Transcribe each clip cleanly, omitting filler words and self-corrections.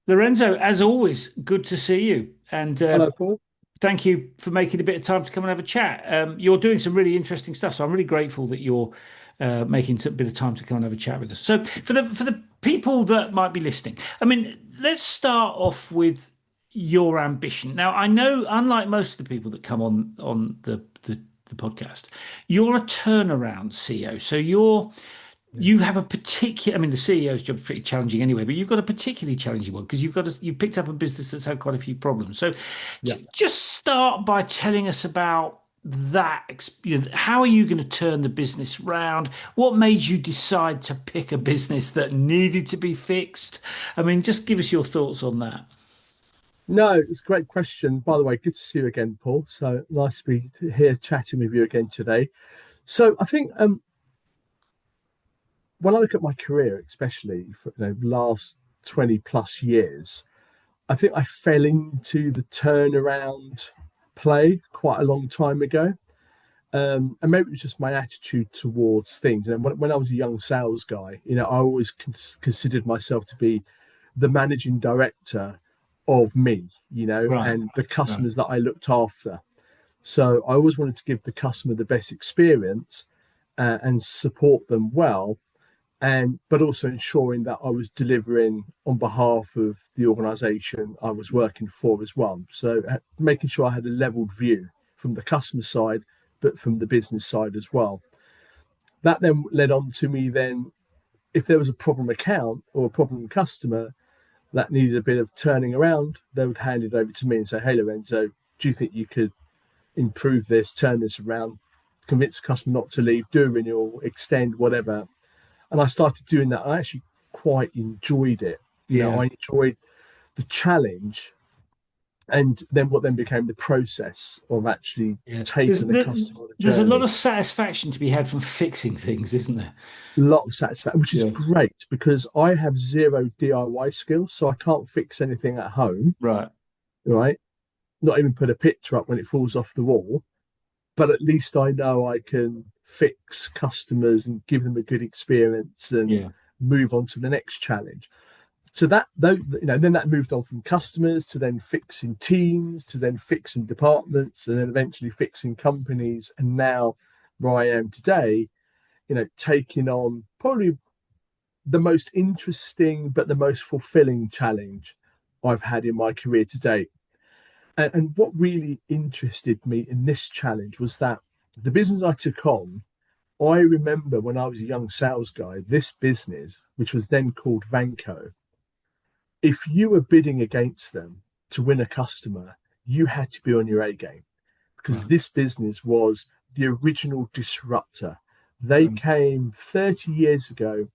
Lorenzo, as always, good to see you. And Hello, Paul. thank you for making a bit of time to come and have a chat. You're doing some really interesting stuff, so I'm really grateful that you're making a bit of time to come and have a chat with us. So, for the people that might be listening, I mean, let's start off with your ambition. Now, I know, unlike most of the people that come on the podcast, you're a turnaround CEO. So Yeah. you have a particular, I mean, the CEO's job is pretty challenging anyway, but you've got a particularly challenging one because you've picked up a business that's had quite a few problems. So Yeah. just start by telling us about that. How are you going to turn the business round? What made you decide to pick a business that needed to be fixed? I mean, just give us your thoughts on that. No, it's a great question. By the way, good to see you again, Paul. So nice to be here chatting with you again today. So I think when I look at my career, especially for last 20 plus years, I think I fell into the turnaround play quite a long time ago. And maybe it was just my attitude towards things. And when I was a young sales guy, I always considered myself to be the managing director of me, Right, and the right. customers that I looked after. So I always wanted to give the customer the best experience and support them well, and but also ensuring that I was delivering on behalf of the organisation I was working for as well. So making sure I had a leveled view from the customer side, but from the business side as well. That then led on to me then, if there was a problem account or a problem customer that needed a bit of turning around, they would hand it over to me and say, "Hey, Lorenzo, do you think you could improve this, turn this around, convince the customer not to leave, do a renewal, extend, whatever?" And I started doing that. I actually quite enjoyed it. Yeah. I enjoyed the challenge, and then what then became the process of actually Yeah. taking the customer on a There's a lot journey. of satisfaction to be had from fixing things, isn't there? A lot of satisfaction, which is Yeah. great because I have zero DIY skills, so I can't fix anything at home, Right. right? Not even put a picture up when it falls off the wall, but at least I know I can fix customers and give them a good experience and Yeah. move on to the next challenge. So that though, then that moved on from customers to then fixing teams to then fixing departments and then eventually fixing companies, and now where I am today, taking on probably the most interesting but the most fulfilling challenge I've had in my career to date. And what really interested me in this challenge was that the business I took on, I remember when I was a young sales guy, this business, which was then called Vanco, if you were bidding against them to win a customer, you had to be on your A game because Right. this business was the original disruptor. They Right. came 30 years ago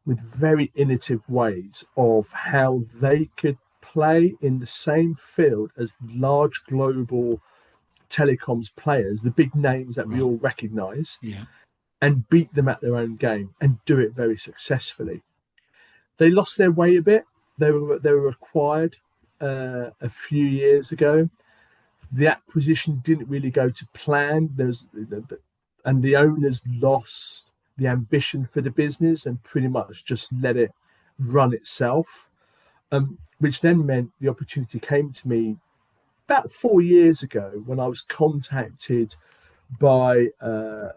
with very innovative ways of how they could play in the same field as large global telecoms players, the big names that we Right. all recognize, Yeah. and beat them at their own game and do it very successfully. They lost their way a bit. They were acquired a few years ago. The acquisition didn't really go to plan. And the owners lost the ambition for the business and pretty much just let it run itself. Which then meant the opportunity came to me about 4 years ago when I was contacted by a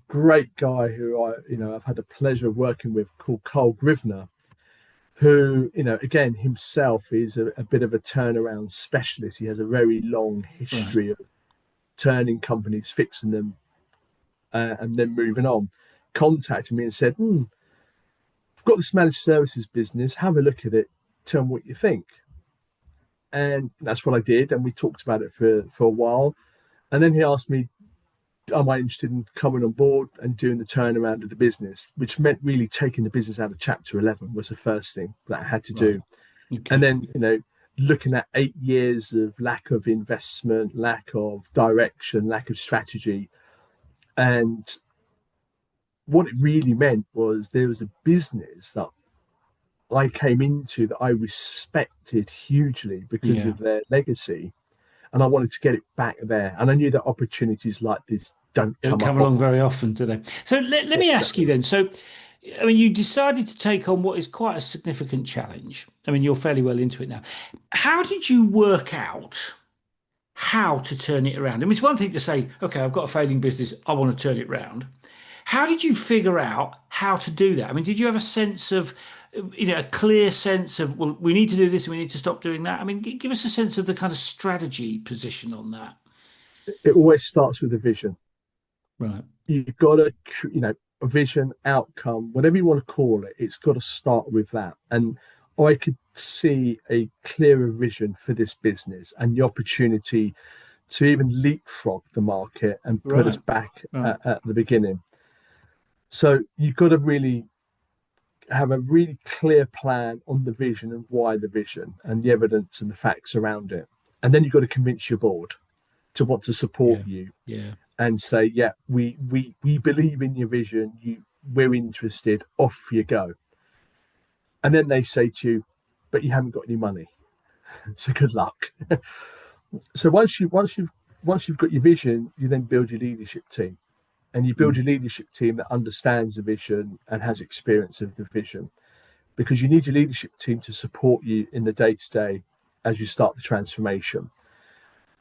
great guy who I've had the pleasure of working with called Carl Grivner, who, again, himself is a bit of a turnaround specialist. He has a very long Right. history of turning companies, fixing them, and then moving on. Contacted me and said, I've got this managed services business. Have a look at it. Tell me what you think. And that's what I did. And we talked about it for a while. And then he asked me, am I interested in coming on board and doing the turnaround of the business, which meant really taking the business out of chapter 11 was the first thing that I had to Right. do. And Okay. then, looking at 8 years of lack of investment, lack of direction, lack of strategy. And what it really meant was there was a business that I came into that I respected hugely because Yeah. of their legacy. And I wanted to get it back there. And I knew that opportunities like this don't Don't come come up along often. very often, do they? So let me ask you Exactly. then. So I mean, you decided to take on what is quite a significant challenge. I mean, you're fairly well into it now. How did you work out how to turn it around? I mean, it's one thing to say, okay, I've got a failing business, I want to turn it around. How did you figure out how to do that? I mean, did you have a sense of, a clear sense of, well, we need to do this and we need to stop doing that? I mean, give us a sense of the kind of strategy position on that. It always starts with a vision. Right. You've got to, a vision, outcome, whatever you want to call it, it's got to start with that. And I could see a clearer vision for this business and the opportunity to even leapfrog the market and put us Right. back Right. at the beginning. So you've got to really have a really clear plan on the vision and why the vision and the evidence and the facts around it. And then you've got to convince your board to want to support Yeah. you Yeah. and say, yeah, we believe in your vision. We're interested. Off you go. And then they say to you, but you haven't got any money. So good luck. So once you've got your vision, you then build your leadership team, and you build Mm. your leadership team that understands the vision and has experience of the vision, because you need your leadership team to support you in the day to day as you start the transformation.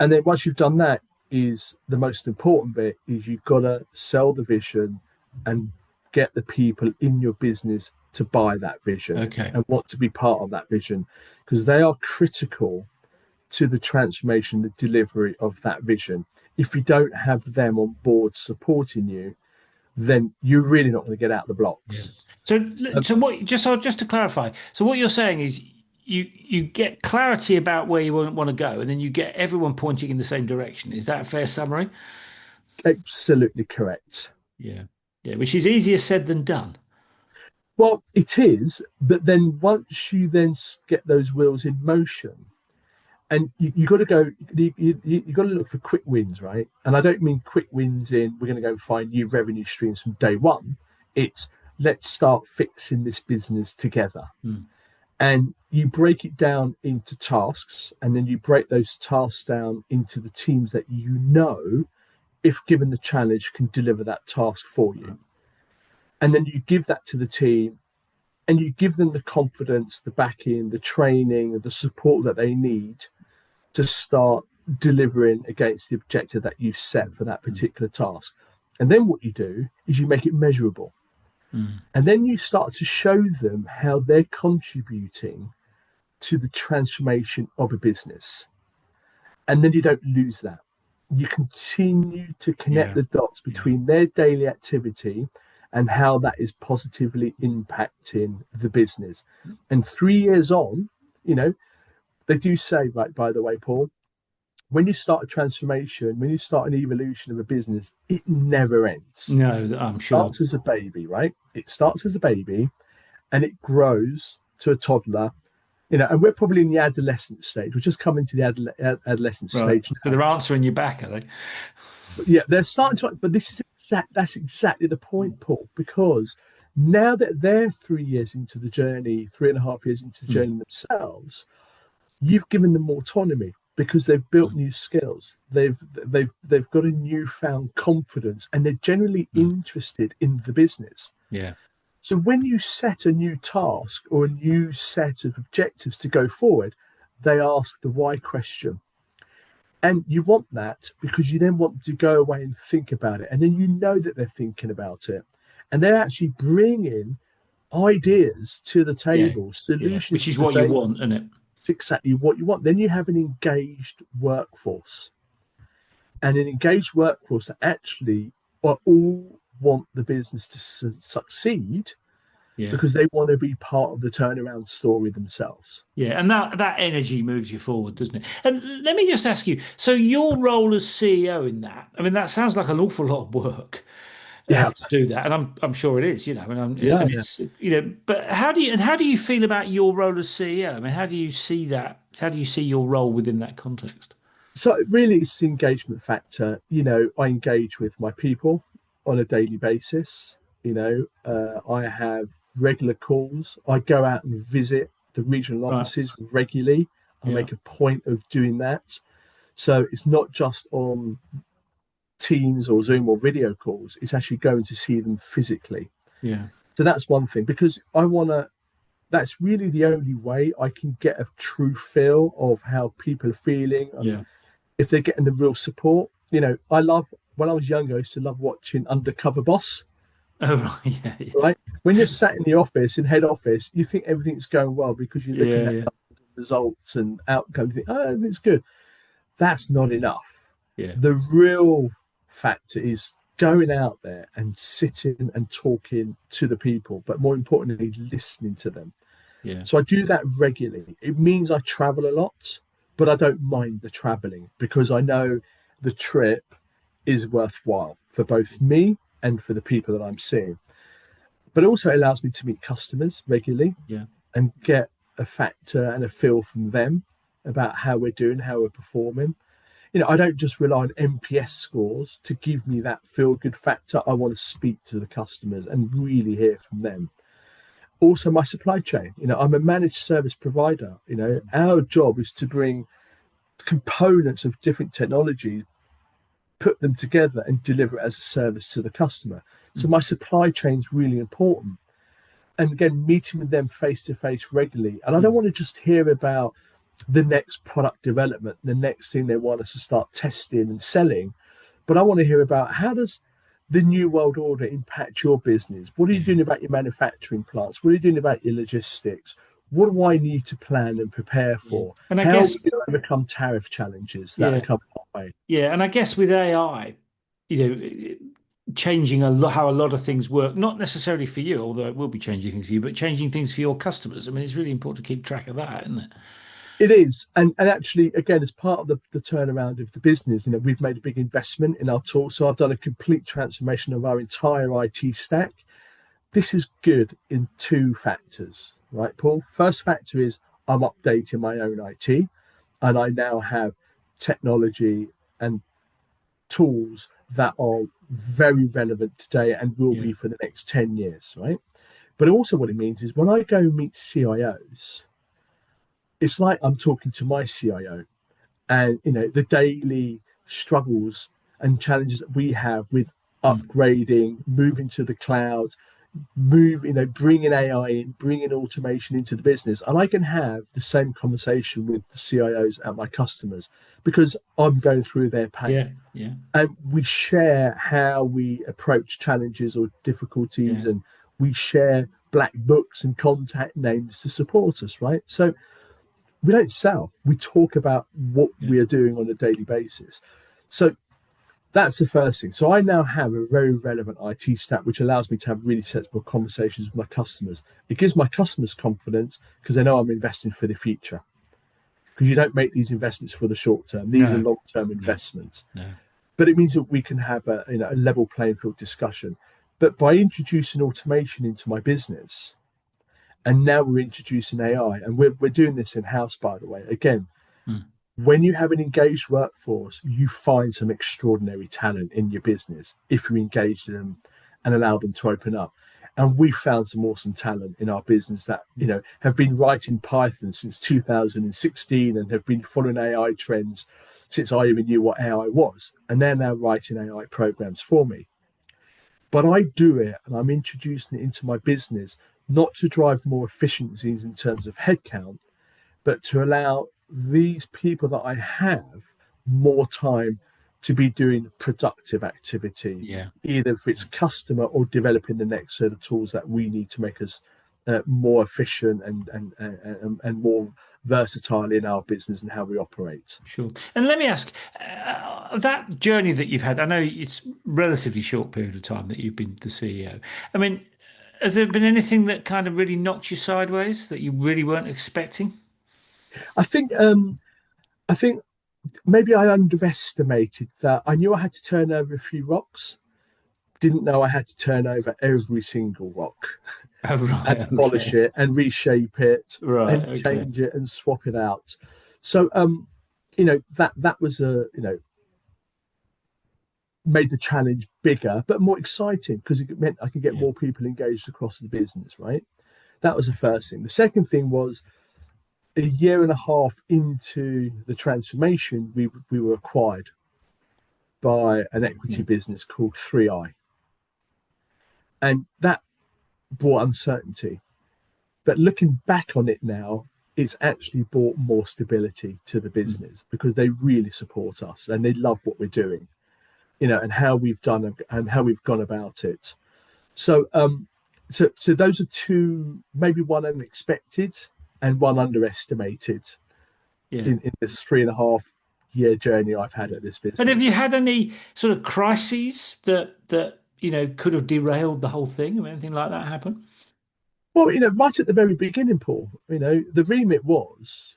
And then once you've done that, is the most important bit is you've got to sell the vision and get the people in your business to buy that vision Okay. and want to be part of that vision, because they are critical to the transformation, the delivery of that vision. If you don't have them on board supporting you, then you're really not going to get out of the blocks. Yes. So, Um, so what? Just to clarify, so what you're saying is you get clarity about where you want to go, and then you get everyone pointing in the same direction. Is that a fair summary? Absolutely correct. Yeah. Yeah. Which is easier said than done. Well, it is, but then once you then get those wheels in motion, and you got to go, you got to look for quick wins, right? And I don't mean quick wins in we're going to go and find new revenue streams from day one. It's let's start fixing this business together. Mm. And you break it down into tasks, and then you break those tasks down into the teams that if given the challenge, can deliver that task for you. Right. And then you give that to the team, and you give them the confidence, the backing, the training, the support that they need to start delivering against the objective that you've set for that Mm. particular task. And then what you do is you make it measurable. Mm. And then you start to show them how they're contributing to the transformation of a business. And then you don't lose that. You continue to connect Yeah. the dots Yeah. between their daily activity and how that is positively impacting the business. And 3 years on, you know, they do say, right, by the way, Paul, when you start a transformation, when you start an evolution of a business, it never ends. No, I'm It sure. starts as a baby, right? It starts as a baby and it grows to a toddler, and we're probably in the adolescent stage. We're just coming to the adolescent Right. stage So now. they're answering you back, are they? But yeah, they're starting to, but that's exactly the point, Paul, because now that they're 3 years into the journey, 3.5 years into the Mm. journey themselves, you've given them autonomy because they've built Mm. new skills. They've got a newfound confidence, and they're generally Mm. interested in the business. Yeah. So when you set a new task or a new set of objectives to go forward, they ask the why question. And you want that because you then want to go away and think about it. And then you know that they're thinking about it. And they're actually bringing ideas to the Yeah. table, Yeah. solutions Which is to the what you table. want, isn't it? It's exactly what you want. Then you have an engaged workforce, and an engaged workforce that actually all want the business to succeed Yeah. because they want to be part of the turnaround story themselves. Yeah, and that energy moves you forward, doesn't it? And let me just ask you, so your role as CEO in that, I mean, that sounds like an awful lot of work Yeah, to do that, and I'm sure it is, yeah, and yeah. it's but how do you feel about your role as CEO? I mean, how do you see that? How do you see your role within that context? So really, it's the engagement factor. I engage with my people on a daily basis. I have regular calls. I go out and visit the regional Right. offices regularly. I Yeah. make a point of doing that. So it's not just on Teams or Zoom or video calls. It's actually going to see them physically. Yeah. So that's one thing, because I want to, that's really the only way I can get a true feel of how people are feeling and Yeah. if they're getting the real support. You know, I love, when I was younger, I used to love watching Undercover Boss, Oh, right. Yeah. Yeah. right? When you're sat in the office, in head office, you think everything's going well because you're looking Yeah. at Yeah. results and outcomes. You think, oh, everything's good. That's not enough. Yeah. The real factor is going out there and sitting and talking to the people, but more importantly, listening to them. Yeah. So I do that regularly. It means I travel a lot, but I don't mind the traveling because I know the trip is worthwhile for both me and for the people that I'm seeing. But also it allows me to meet customers regularly Yeah. and get a factor and a feel from them about how we're doing, how we're performing. You know, I don't just rely on NPS scores to give me that feel good factor. I want to speak to the customers and really hear from them. Also, my supply chain, you know, I'm a managed service provider. You know, our job is to bring components of different technologies, put them together and deliver it as a service to the customer. So my supply chain is really important. And again, meeting with them face to face regularly. And I don't Mm. want to just hear about the next product development, the next thing they want us to start testing and selling, but I want to hear about how does the new world order impact your business? What are you Yeah. doing about your manufacturing plants? What are you doing about your logistics? What do I need to plan and prepare Yeah. for? And I How are guess, we going to overcome tariff challenges that are yeah. coming our way? Yeah. And I guess with AI, changing how a lot of things work, not necessarily for you, although it will be changing things for you, but changing things for your customers. I mean, it's really important to keep track of that, isn't it? It is. And actually, again, as part of the turnaround of the business, you know, we've made a big investment in our tools. So I've done a complete transformation of our entire IT stack. This is good in two factors, right, Paul? First factor is I'm updating my own IT and I now have technology and tools that are very relevant today and will Yeah. be for the next 10 years, right? But also, what it means is when I go meet CIOs, it's like I'm talking to my CIO and, you know, the daily struggles and challenges that we have with Mm. upgrading, moving to the cloud, bringing AI in, bringing automation into the business. And I can have the same conversation with the CIOs at my customers because I'm going through their Yeah. pain. Yeah. And we share how we approach challenges or difficulties, Yeah. and we share black books and contact names to support us, right? So we don't sell, we talk about what Yeah. we are doing on a daily basis. So that's the first thing. So I now have a very relevant IT stack, which allows me to have really sensible conversations with my customers. It gives my customers confidence because they know I'm investing for the future. Because you don't make these investments for the short term; these are No. long-term No. investments. No. But it means that we can have a level playing field discussion. But by introducing automation into my business, and now we're introducing AI, and we're doing this in house, by the way. Again, Mm. when you have an engaged workforce, you find some extraordinary talent in your business if you engage them and allow them to open up. And we found some awesome talent in our business that, you know, have been writing Python since 2016 and have been following AI trends since I even knew what AI was. And they're now writing AI programs for me. But I do it and I'm introducing it into my business not to drive more efficiencies in terms of headcount, but to allow these people that I have more time to be doing productive activity, Yeah. either if it's customer or developing the next set of tools that we need to make us more efficient and more versatile in our business and how we operate. Sure. And let me ask, that journey that you've had, I know it's relatively short period of time that you've been the CEO. I mean, has there been anything that kind of really knocked you sideways that you really weren't expecting? I think I think maybe I underestimated that. I knew I had to turn over a few rocks, didn't know I had to turn over every single rock Oh, and right. polish Okay. it and reshape it Right. and Okay. change it and swap it out. So that was a made the challenge bigger but more exciting because it meant I could get Yeah. more people engaged across the business, right? That was the first thing. The second thing was a year and a half into the transformation, we were acquired by an equity Yeah. business called 3i. And that brought uncertainty. But looking back on it now, it's actually brought more stability to the Mm. business because they really support us and they love what we're doing, and how we've done and how we've gone about it. So, so those are two, maybe one unexpected and one underestimated Yeah. in this 3.5 year journey I've had at this And have you business. had any sort of crises that could have derailed the whole thing? Or anything like that happen? Well, right at the very beginning, Paul, the remit was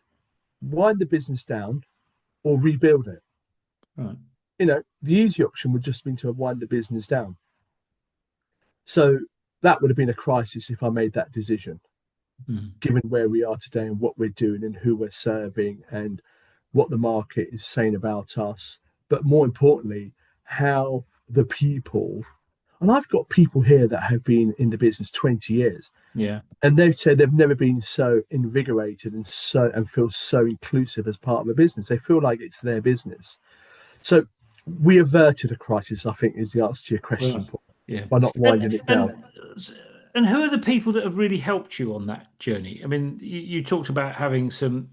wind the business down or rebuild it. Right. The easy option would just have been to have wind the business down. So that would have been a crisis if I made that decision, Mm. given where we are today and what we're doing and who we're serving and what the market is saying about us. But more importantly, how the people, and I've got people here that have been in the business 20 years, Yeah. and they've said they've never been so invigorated and feel so inclusive as part of a business. They feel like it's their business. So we averted a crisis, I think, is the answer to your question, Right. Paul, Yeah. by not And winding it down. and and who are the people that have really helped you on that journey? I mean, you talked about having some,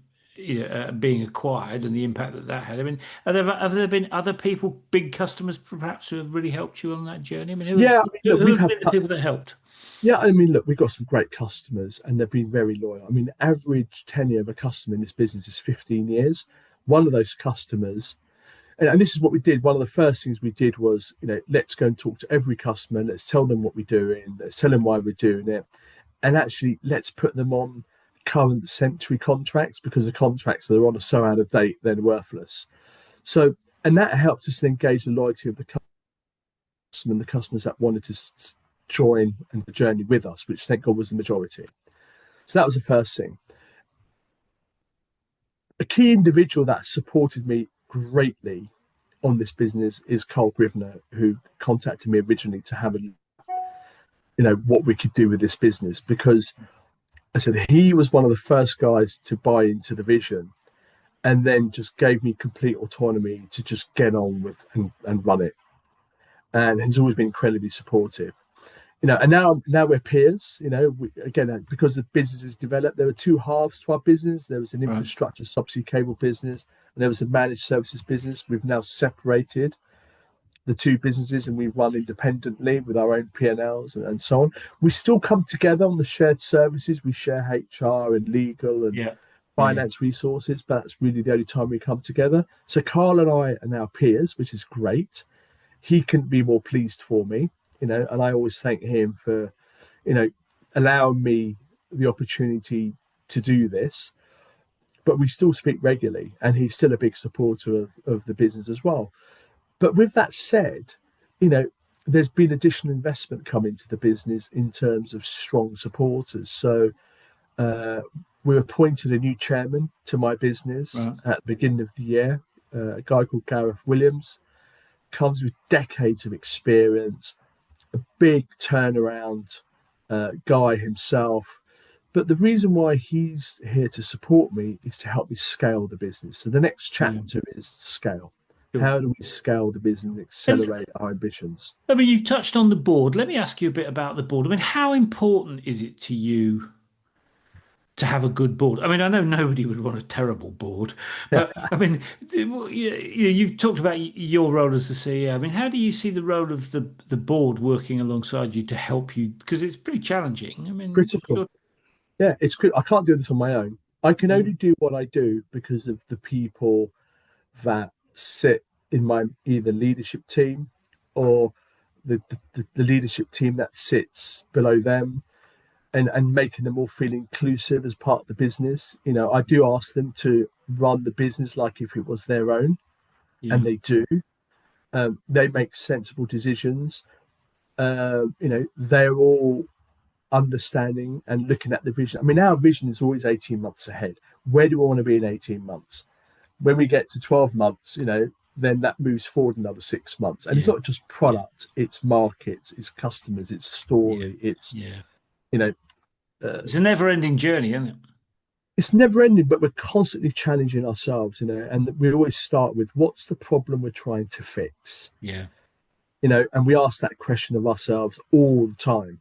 being acquired and the impact that that had. I mean, have there been other people, big customers perhaps, who have really helped you on that journey? I mean, Yeah, I mean, look, who have been the people that helped? yeah, I mean, look, we've got some great customers and they've been very loyal. I mean, the average tenure of a customer in this business is 15 years. One of those customers, and this is what we did. One of the first things we did was, let's go and talk to every customer. Let's tell them what we're doing. Let's tell them why we're doing it. And actually, let's put them on current century contracts because the contracts that are on are so out of date, they're worthless. So, and that helped us engage the loyalty of the customer and the customers that wanted to join and the journey with us, which thank God was the majority. So that was the first thing. A key individual that supported me greatly on this business is Carl Grivner, who contacted me originally to have what we could do with this business because I said he was one of the first guys to buy into the vision and then just gave me complete autonomy to just get on with and run it. And he's always been incredibly supportive. And now we're peers. Again, because the business has developed, there were two halves to our business. There was an Right. infrastructure subsea cable business, and there was a managed services business. We've now separated the two businesses, and we run independently with our own P&Ls and so on. We still come together on the shared services. We share HR and legal and Yeah. Yeah. finance resources, but that's really the only time we come together. So Carl and I are now peers, which is great. He couldn't be more pleased for me, and I always thank him for, you know, allowing me the opportunity to do this. But we still speak regularly, and he's still a big supporter of the business as well. But with that said, you know, there's been additional investment come into the business in terms of strong supporters. So uh, we appointed a new chairman to my business Right. at the beginning of the year, a guy called Gareth Williams, comes with decades of experience, a big turnaround guy himself. But the reason why he's here to support me is to help me scale the business. So the next Yeah. chapter is scale. Sure. How do we scale the business and And accelerate our ambitions? I mean, you've touched on the board. Let me ask you a bit about the board. I mean, how important is it to you to have a good board? I mean, I know nobody would want a terrible board, but I mean, you've talked about your role as the CEO. I mean, how do you see the role of the board working alongside you to help you? Because it's pretty challenging. I mean, Critical. Yeah, it's I can't do this on my own. I can only do what I do because of the people that sit in my either leadership team or the leadership team that sits below them and making them all feel inclusive as part of the business. I do ask them to run the business like if it was their own, and yeah, they do. They make sensible decisions. They're all understanding and looking at the vision. I mean, our vision is always 18 months ahead. Where do we want to be in 18 months? When we get to 12 months, then that moves forward another 6 months. And it's yeah, not just product, it's markets, it's customers, it's yeah, story, it's, yeah. you know, It's a never-ending journey, isn't it? it's never ending, but we're constantly challenging ourselves, and we always start with what's the problem we're trying to fix, Yeah, and we ask that question of ourselves all the time.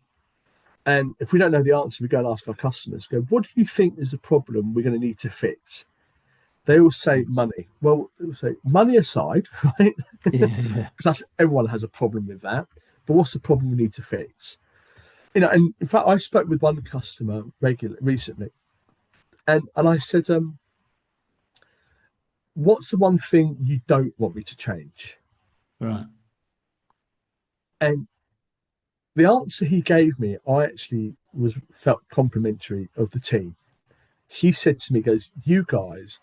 And if we don't know the answer, we go and ask our customers, go, what do you think is the problem we're going to need to fix? They all say money. Well, they will say money aside, right? Yeah, Because yeah, everyone has a problem with that. But what's the problem we need to fix? And in fact, I spoke with one customer recently, and I said, what's the one thing you don't want me to change? right, And the answer he gave me, I actually was felt complimentary of the team. He said to me, he goes, you guys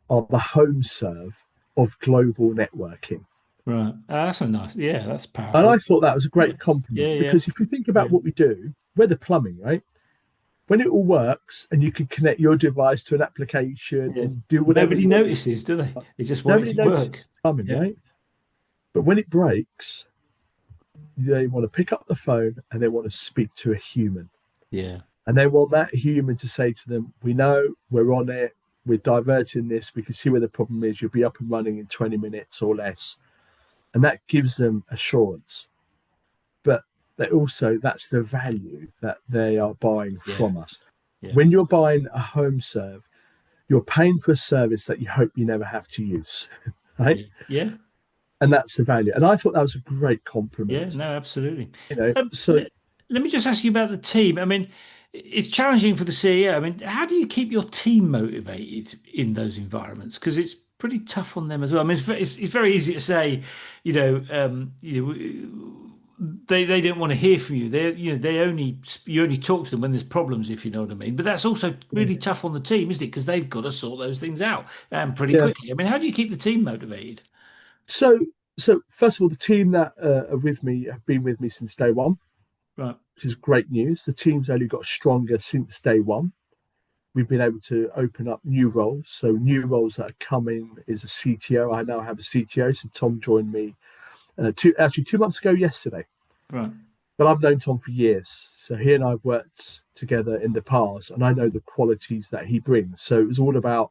are the home serve of global networking. right. That's a nice. Yeah, that's And powerful. I thought that was a Yeah, great yeah, compliment yeah, because if you think about yeah, what we do, we're the plumbing, right? When it all works and you can connect your device to an application yeah. and do whatever Nobody you want, notices, do they? They just want it nobody to notices work. it's plumbing, Yeah, right? But when it breaks, they want to pick up the phone and they want to speak to a human. yeah, And they want that human to say to them, we know, we're on it, we're diverting this, we can see where the problem is, you'll be up and running in 20 minutes or less. And that gives them assurance. But they also, that's the value that they are buying yeah, from us. yeah, When you're buying a home serve, you're paying for a service that you hope you never have to use, right? yeah, yeah, And that's the value. And I thought that was a great yeah. compliment. No, absolutely. So Let me just ask you about the team. I mean, it's challenging for the CEO. I mean, how do you keep your team motivated in those environments? Because it's pretty tough on them as well. I mean, it's very easy to say, they don't want to hear from you. They only you only talk to them when there's problems, if you know what I mean. But that's also really tough on the team, isn't it? Because they've got to sort those things out pretty yeah. quickly. I mean, how do you keep the team motivated? So so first of all, the team that are with me have been with me since day one, Right, which is great news. The team's only got stronger since day one. We've been able to open up new roles. So new roles that are coming is a CTO. I now have a CTO. So Tom joined me 2 months ago yesterday. right, But I've known Tom for years. So he and I have worked together in the past, and I know the qualities that he brings. So it was all about,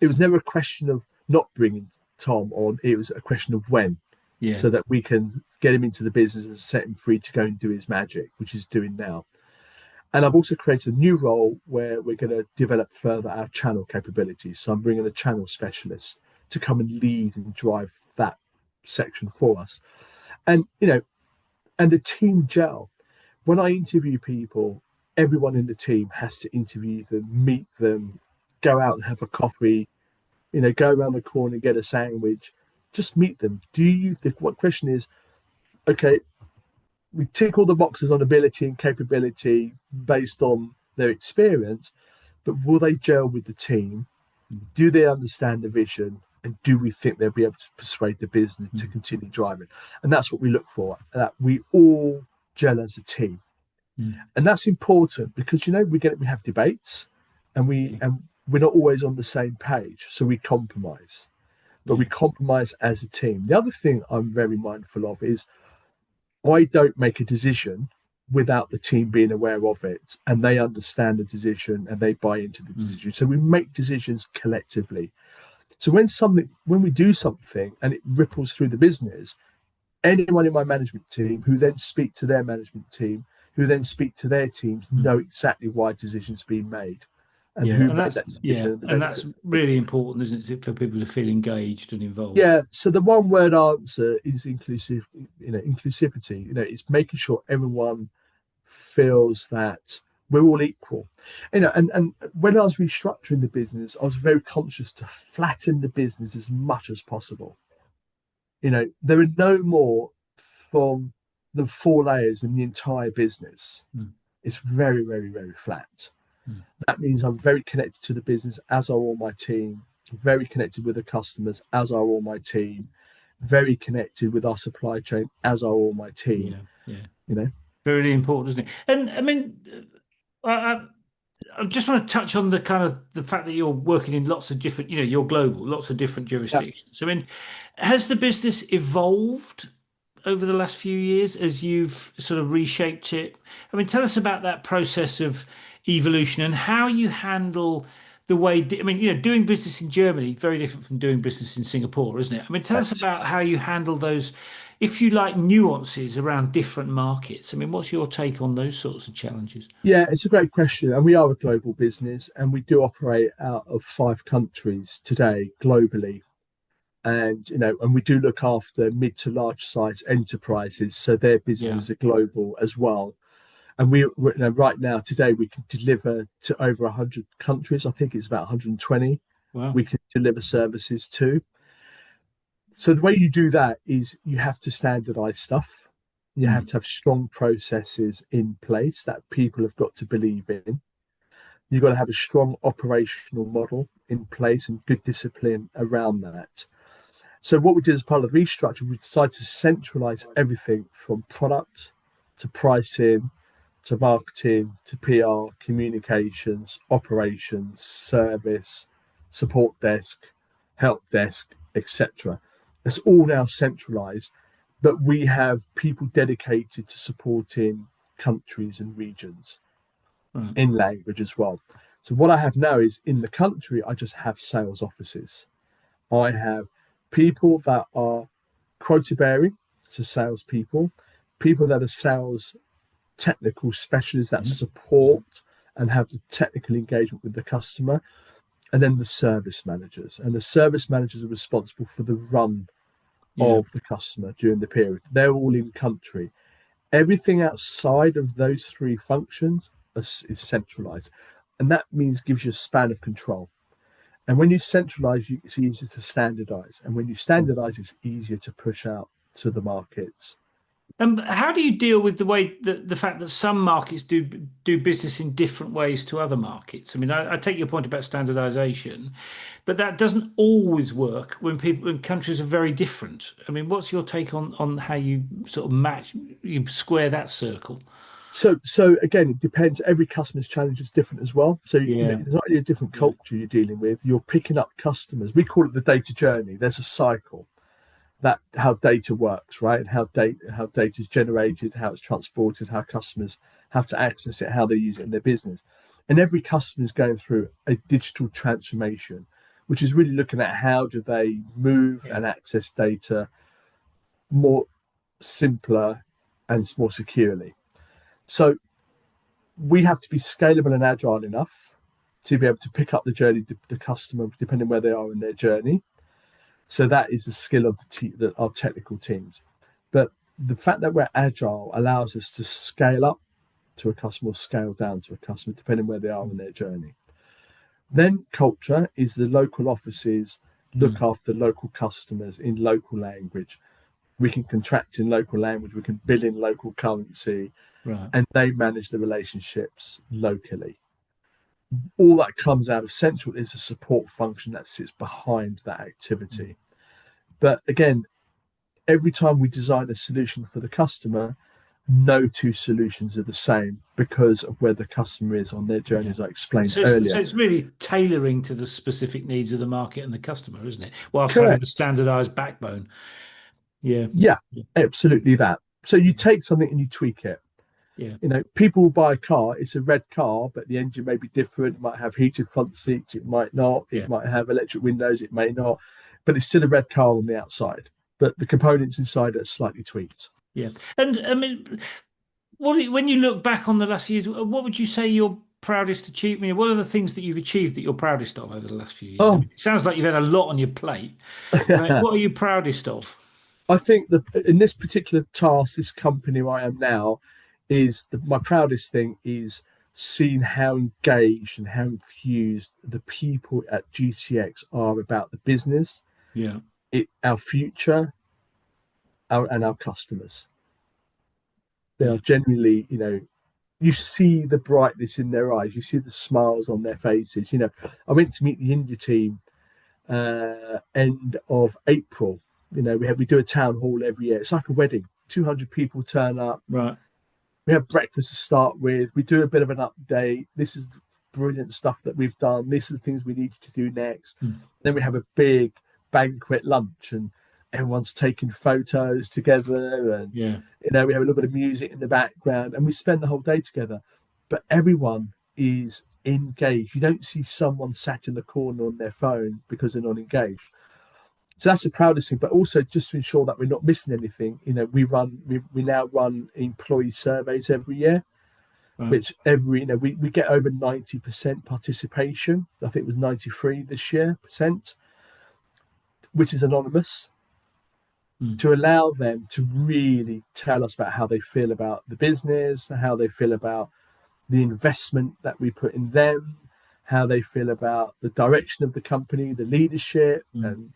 it was never a question of not bringing Tom on, it was a question of when, yeah, so that we can get him into the business and set him free to go and do his magic, which he's doing now. And I've also created a new role where we're going to develop further our channel capabilities. So I'm bringing a channel specialist to come and lead and drive that section for us. And, and the team gel. When I interview people, everyone in the team has to interview them, meet them, go out and have a coffee, go around the corner and get a sandwich. Just meet them. Do you think, what question is, okay, we tick all the boxes on ability and capability based on their experience, but will they gel with the team? Do they understand the vision? And do we think they'll be able to persuade the business to mm, continue driving? And that's what we look for, that we all gel as a team. mm, And that's important because we have debates and we yeah, and we're not always on the same page. So we compromise. But we yeah, compromise as a team. The other thing I'm very mindful of is I don't make a decision without the team being aware of it and they understand the decision and they buy into the mm, decision. So we make decisions collectively. So when we do something and it ripples through the business, anyone in my management team who then speak to their management team, who then speak to their teams, mm. know exactly why decisions being made and Yeah, who and made that's that decision yeah, and the and that's benefit. really important, isn't it, for people to feel engaged and involved? Yeah, so the one word answer is inclusivity. It's making sure everyone feels that we're all equal. And when I was restructuring the business, I was very conscious to flatten the business as much as possible. There are no more from the four layers in the entire business. Mm, It's very, very, very flat. mm. That means I'm very connected to the business, as are all my team, very connected with the customers, as are all my team, very connected with our supply chain, as are all my team. Yeah, yeah, You know, very important, isn't it? And I mean, I just want to touch on the kind of the fact that you're working in lots of different, you're global, lots of different yeah, jurisdictions. I mean, has the business evolved over the last few years as you've sort of reshaped it? I mean, tell us about that process of evolution and how you handle the way, I mean, doing business in Germany, very different from doing business in Singapore, isn't it? I mean, tell us correct. about how you handle those, if you like, nuances around different markets. I mean, what's your take on those sorts of challenges? Yeah, it's a great question. And we are a global business and we do operate out of 5 countries today globally. And, and we do look after mid to large size enterprises. So their Yeah. businesses are global as well. And right now, today, we can deliver to over 100 countries. I think it's about 120 Wow. we can deliver services to. So the way you do that is you have to standardize stuff. You have Mm. to have strong processes in place that people have got to believe in. You've got to have a strong operational model in place and good discipline around that. So what we did as part of the restructure, we decided to centralize everything from product to pricing to marketing to PR, communications, operations, service, support desk, help desk, etc. It's all now centralized, but we have people dedicated to supporting countries and regions Right. in language as well. So what I have now is in the country, I just have sales offices. I have people that are quota bearing to salespeople, people that are sales technical specialists that Mhm. support and have the technical engagement with the customer, and then the service managers. And the service managers are responsible for the run Yeah. of the customer during the period. They're all in country. Everything outside of those 3 functions is centralized. And that means gives you a span of control. And when you centralize, it's easier to standardize. And when you standardize, it's easier to push out to the markets. How do you deal with the fact that some markets do business in different ways to other markets? I mean, I take your point about standardization, but that doesn't always work when countries are very different. I mean, what's your take on how you sort of you square that circle? So again, it depends. Every customer's challenge is different as well. So Yeah. it's not only a different Yeah. culture you're dealing with. You're picking up customers. We call it the data journey. There's a cycle that how data works, right? And how data is generated, how it's transported, how customers have to access it, how they use it in their business. And every customer is going through a digital transformation, which is really looking at how do they move Yeah. and access data more simpler and more securely. So we have to be scalable and agile enough to be able to pick up the journey, the customer, depending where they are in their journey. So that is the skill of our technical teams. But the fact that we're agile allows us to scale up to a customer or scale down to a customer, depending where they are in their journey. Then culture is the local offices look Mm. after local customers in local language. We can contract in local language, we can bill in local currency, Right. and they manage the relationships locally. All that comes out of central is a support function that sits behind that Mm. activity. But again, every time we design a solution for the customer, no 2 solutions are the same because of where the customer is on their journey, Yeah. as I explained So earlier. it's really tailoring to the specific needs of the market and the customer, isn't it? Whilst having a Correct. standardized backbone. Yeah. Yeah, Yeah. absolutely that. So you take something and you tweak it. Yeah. People will buy a car, it's a red car, but the engine may be different. It might have heated front seats, it might not. It Yeah. might have electric windows, it may not. But it's still a red car on the outside. But the components inside are slightly tweaked. Yeah. And I mean, when you look back on the last few years, what would you say your proudest achievement? What are the things that you've achieved that you're proudest of over the last few years? I Oh, mean, it sounds like you've had a lot on your plate. Right? What are you proudest of? I think that in this particular task, this company where I am now, my proudest thing is seeing how engaged and how infused the people at GCX are about the business, Yeah. our future, and our customers. They are Yeah. genuinely, you see the brightness in their eyes, you see the smiles on their faces. I went to meet the India team end of April. We do a town hall every year. It's like a wedding. 200 people turn up. Right. We have breakfast to start with. We do a bit of an update. This is brilliant stuff that we've done. These are the things we need to do next. Mm. Then we have a big banquet lunch, and everyone's taking photos together, and Yeah. we have a little bit of music in the background, and we spend the whole day together. But everyone is engaged. You don't see someone sat in the corner on their phone because they're not engaged. So that's the proudest thing. But also just to ensure that we're not missing anything. We now run employee surveys every year, Right. which we get over 90% participation. I think it was 93 this year percent, which is anonymous, Mm. to allow them to really tell us about how they feel about the business, how they feel about the investment that we put in them, how they feel about the direction of the company, the leadership, Mm. and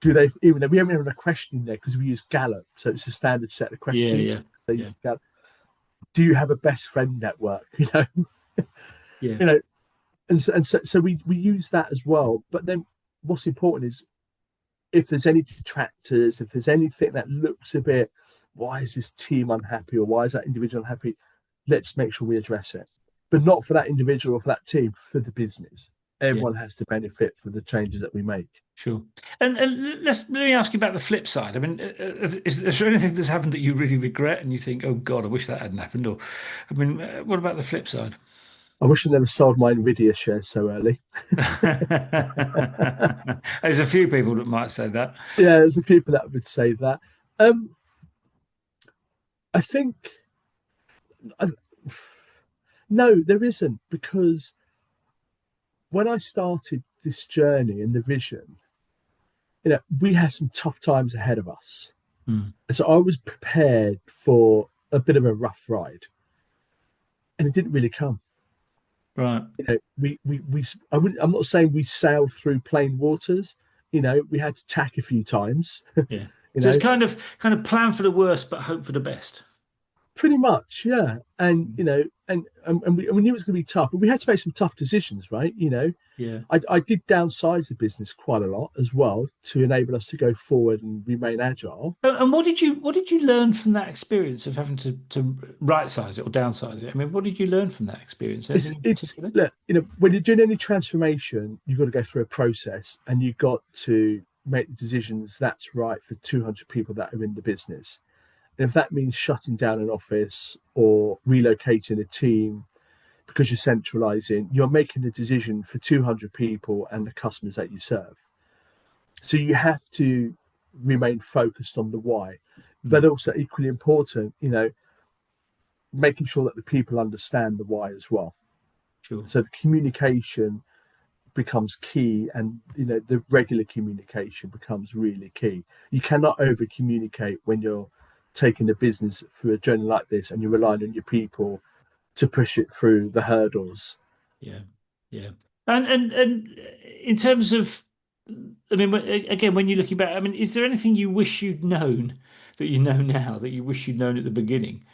do they, even though we haven't even a question in there because we use Gallup, so it's a standard set of Yeah, questions. yeah, So yeah, use Gallup. Do you have a best friend network? yeah, You know, and so we use that as well. But then what's important is if there's any detractors, if there's anything that looks a bit, why is this team unhappy or why is that individual unhappy? Let's make sure we address it. But not for that individual or for that team, for the business. yeah. Everyone has to benefit for the changes that we make. Sure. And let me ask you about the flip side. I mean, is there anything that's happened that you really regret and you think, oh God, I wish that hadn't happened? Or, I mean, what about the flip side? I wish I never sold my Nvidia shares so early. There's a few people that might say that. Yeah, there's a few people that would say that. Um, I think I, no, there isn't, because when I started this journey and the vision, we had some tough times ahead of us. Mm. So I was prepared for a bit of a rough ride, and it didn't really come. Right. I'm not saying we sailed through plain waters. We had to tack a few times. Yeah. You So it's know, kind of plan for the worst, but hope for the best. Pretty much, yeah. And Mm. we knew it was going to be tough, but we had to make some tough decisions, right? Yeah. I did downsize the business quite a lot as well to enable us to go forward and remain agile. And what did you learn from that experience of having to right size it or downsize it? I mean, what did you learn from that experience? Anything in It's particular? look, when you're doing any transformation, you've got to go through a process, and you've got to make the decisions that's right for 200 people that are in the business. And if that means shutting down an office or relocating a team because you're centralizing, you're making a decision for 200 people and the customers that you serve. So you have to remain focused on the why, but Mm. also equally important, making sure that the people understand the why as well. Sure. So the communication becomes key, and the regular communication becomes really key. You cannot over communicate when you're taking a business through a journey like this and you're relying on your people to push it through the hurdles. Yeah. Yeah. And in terms of, I mean, again, when you're looking back, I mean, is there anything you wish you'd known that you know now that you wish you'd known at the beginning?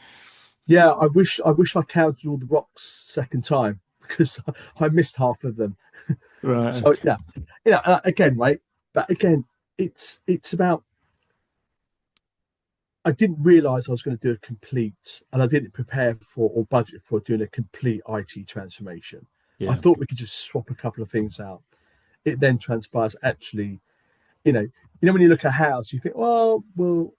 Yeah, I wish I counted all the rocks second time because I missed half of them. Right. So yeah, again, right, but again, it's about, I didn't realize I was going to do a complete, and I didn't prepare for or budget for doing a complete IT transformation. I Yeah. thought we could just swap a couple of things out. It then transpires actually, you know, when you look at a house, you think, well, we'll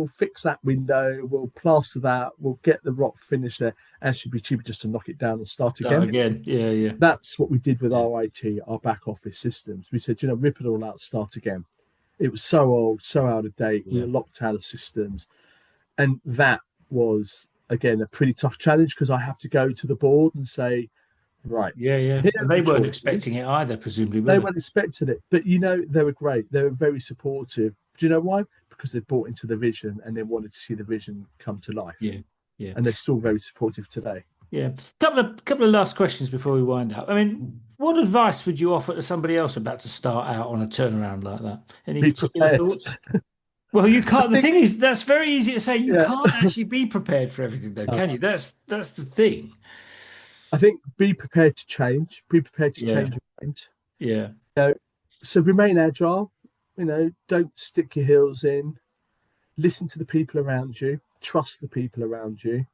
fix that window, we'll plaster that, we'll get the rock finish there. Actually, it'd be cheaper just to knock it down and start Start again. again. Yeah. Yeah. That's what we did with Yeah. our IT, our back office systems. We said, rip it all out, start again. It was so old, so out of date. We Yeah. were locked out of systems. And that was, again, a pretty tough challenge because I have to go to the board and say, right, Yeah. Yeah. here And are they the weren't choices. expecting it either, presumably, were They they? weren't expecting it, but they were great. They were very supportive. Do you know why? Because they bought into the vision and they wanted to see the vision come to life. Yeah. Yeah. And they're still very supportive today. Yeah. Couple of last questions before we wind up. I mean, what advice would you offer to somebody else about to start out on a turnaround like that? Any Be particular prepared. thoughts? Well, you I can't. The think, thing is, that's very easy to say. You yeah, can't actually be prepared for everything, though, can you? That's the thing. I think be prepared to change. Be prepared to Yeah. change your mind. Yeah. You know, so remain agile. Don't stick your heels in. Listen to the people around you. Trust the people around you.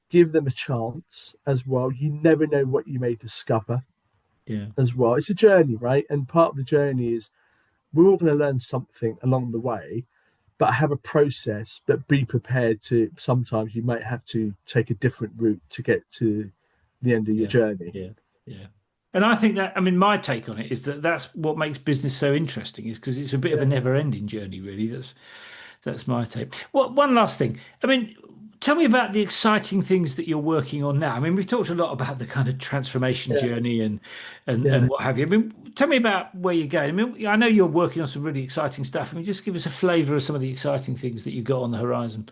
Give them a chance as well. You never know what you may discover Yeah. as well. It's a journey, right? And part of the journey is we're all going to learn something along the way, but have a process, but be prepared to sometimes you might have to take a different route to get to the end of your Yeah. journey. Yeah. Yeah. And I think that, I mean, my take on it is that that's what makes business so interesting, is because it's a bit of a Yeah. never-ending journey, really. That's my take. Well, one last thing. I mean, tell me about the exciting things that you're working on now. I mean, we've talked a lot about the kind of transformation Yeah. journey and Yeah. what have you. I mean, tell me about where you're going. I mean, I know you're working on some really exciting stuff. I mean, just give us a flavour of some of the exciting things that you've got on the horizon.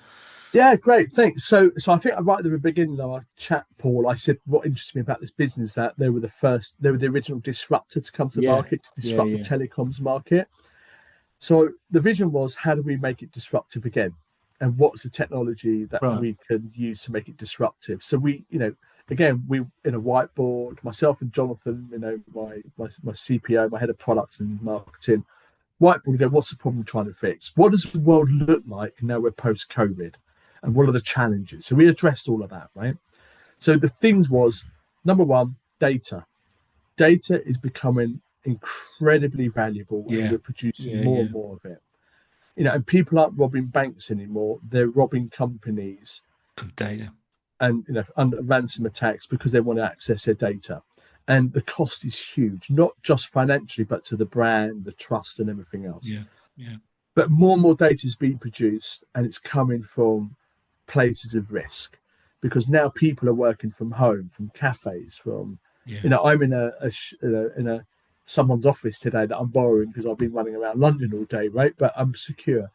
Yeah, great, thanks. So I think right at the beginning of our chat, Paul, I said what interested me about this business that they were the original disruptor to come to the Yeah, market to yeah, disrupt the yeah. telecoms market. So the vision was, how do we make it disruptive again? And what's the technology that Right. we can use to make it disruptive? So again, we in a whiteboard, myself and Jonathan, my CPO, my head of products and marketing, whiteboard, we go, what's the problem we're trying to fix? What does the world look like now we're post COVID? And what are the challenges? So we addressed all of that, right? So the things was, number one, data. Data is becoming incredibly valuable and Yeah, we're producing yeah, more yeah. and more of it. And people aren't robbing banks anymore. They're robbing companies Of data. and under ransom attacks because they want to access their data. And the cost is huge, not just financially, but to the brand, the trust, and everything else. Yeah, yeah, But more and more data is being produced, and it's coming from places of risk because now people are working from home, from cafes, from yeah. I'm in a someone's office today that I'm borrowing because I've been running around London all day, right? But I'm secure.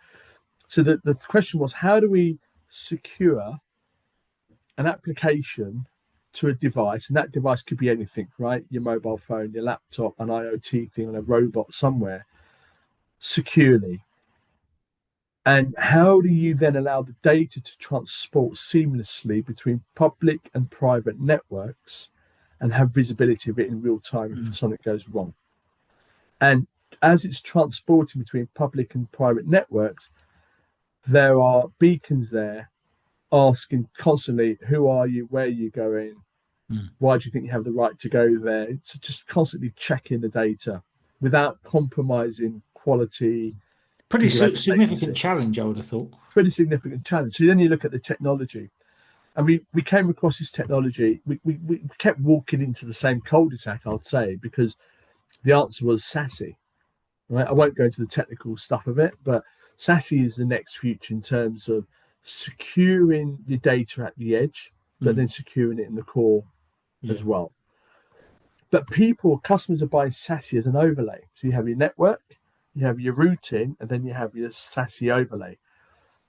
So the question was, how do we secure an application to a device? And that device could be anything, right? Your mobile phone, your laptop, an IoT thing on a robot somewhere securely. And how do you then allow the data to transport seamlessly between public and private networks and have visibility of it in real time if Mm. something goes wrong? And as it's transporting between public and private networks, there are beacons there asking constantly, who are you? Where are you going? Mm. Why do you think you have the right to go there? It's just constantly checking the data without compromising quality Pretty because you've had significant latency. challenge, I would have thought. Pretty significant challenge. So then you look at the technology, and we came across this technology. We kept walking into the same cul-de-sac, I'd say, because the answer was SASE. Right? I won't go into the technical stuff of it, but SASE is the next future in terms of securing your data at the edge, but Mm. then securing it in the core Yeah. as well. But customers are buying SASE as an overlay. So you have your network, you have your routing, and then you have your SASE overlay.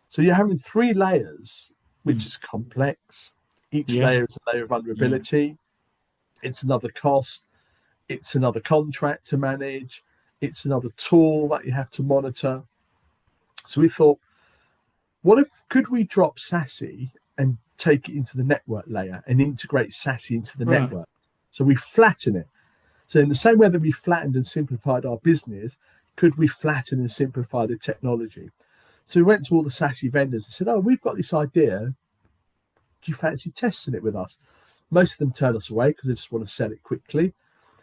So you're having three layers, which Mm. is complex. Each Yeah. layer is a layer of Yeah. vulnerability. It's another cost. It's another contract to manage. It's another tool that you have to monitor. So we thought, what if could we drop SASE and take it into the network layer and integrate SASE into the Right. network? So we flatten it. So in the same way that we flattened and simplified our business, could we flatten and simplify the technology? So we went to all the SASE vendors and said, "Oh, we've got this idea. Do you fancy testing it with us?" Most of them turned us away because they just want to sell it quickly,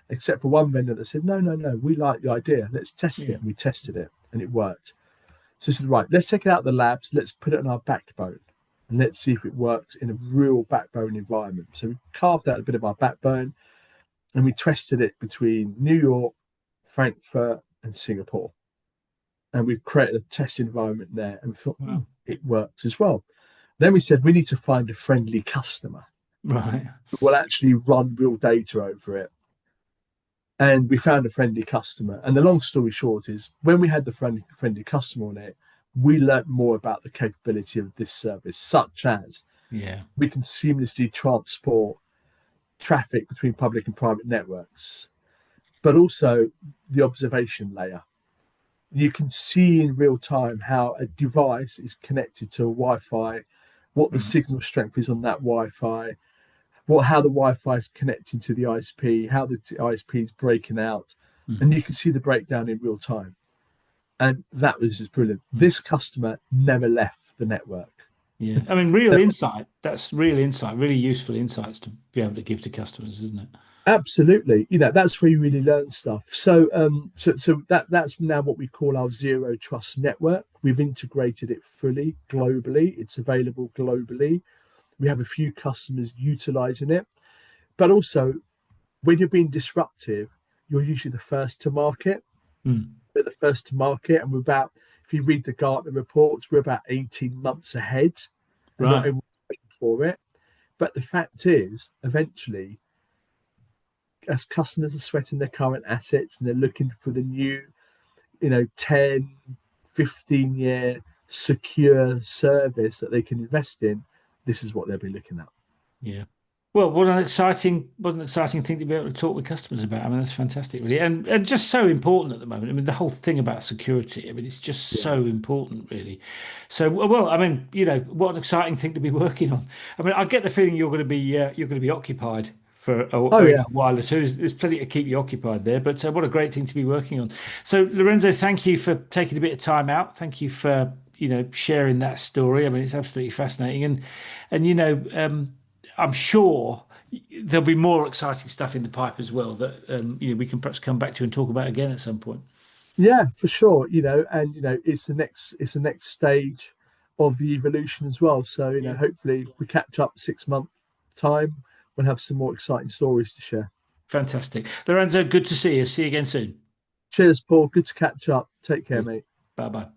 except for one vendor that said, "No, no, no, we like the idea. Let's test it." Yeah. And we tested it and it worked. So I said, "Right, let's take it out of the labs. Let's put it on our backbone and let's see if it works in a real backbone environment." So we carved out a bit of our backbone and we tested it between New York, Frankfurt, and Singapore. And we've created a test environment there and we thought, Wow. it works as well. Then we said, we need to find a friendly customer Right. who will actually run real data over it. And we found a friendly customer. And the long story short is when we had the friendly customer on it, we learned more about the capability of this service, such as Yeah. we can seamlessly transport traffic between public and private networks, but also the observation layer. You can see in real time how a device is connected to a Wi-Fi, what the Right. signal strength is on that Wi-Fi, how the Wi-Fi is connecting to the ISP, how the ISP is breaking out, Mm. and you can see the breakdown in real time. And that was just brilliant. Mm. This customer never left the network. Yeah. I mean, real insight. That's real insight, really useful insights to be able to give to customers, isn't it? Absolutely, that's where you really learn stuff. So that's now what we call our zero trust network. We've integrated it fully globally. It's available globally. We have a few customers utilizing it, but also when you're being disruptive, you're usually the first to market. Mm. We're the first to market, and we're about, if you read the Gartner reports, we're about 18 months ahead, and not Right. everyone's waiting for it. But the fact is, eventually, as customers are sweating their current assets and they're looking for the new, 10, 15-year secure service that they can invest in, this is what they'll be looking at. Yeah. Well, what an exciting thing to be able to talk with customers about. I mean, that's fantastic, really, and just so important at the moment. I mean, the whole thing about security. I mean, it's just Yeah. so important, really. So, well, I mean, what an exciting thing to be working on. I mean, I get the feeling you're going to be occupied for Oh, a yeah. while or two. There's plenty to keep you occupied there, but what a great thing to be working on. So, Lorenzo, thank you for taking a bit of time out. Thank you for sharing that story. I mean, it's absolutely fascinating, and I'm sure there'll be more exciting stuff in the pipe as well that we can perhaps come back to and talk about again at some point. Yeah, for sure. And it's the next stage of the evolution as well. So, Yeah. hopefully if we catch up 6 month time, we'll have some more exciting stories to share. Fantastic. Lorenzo, good to see you. See you again soon. Cheers, Paul. Good to catch up. Take care, mate. Bye bye.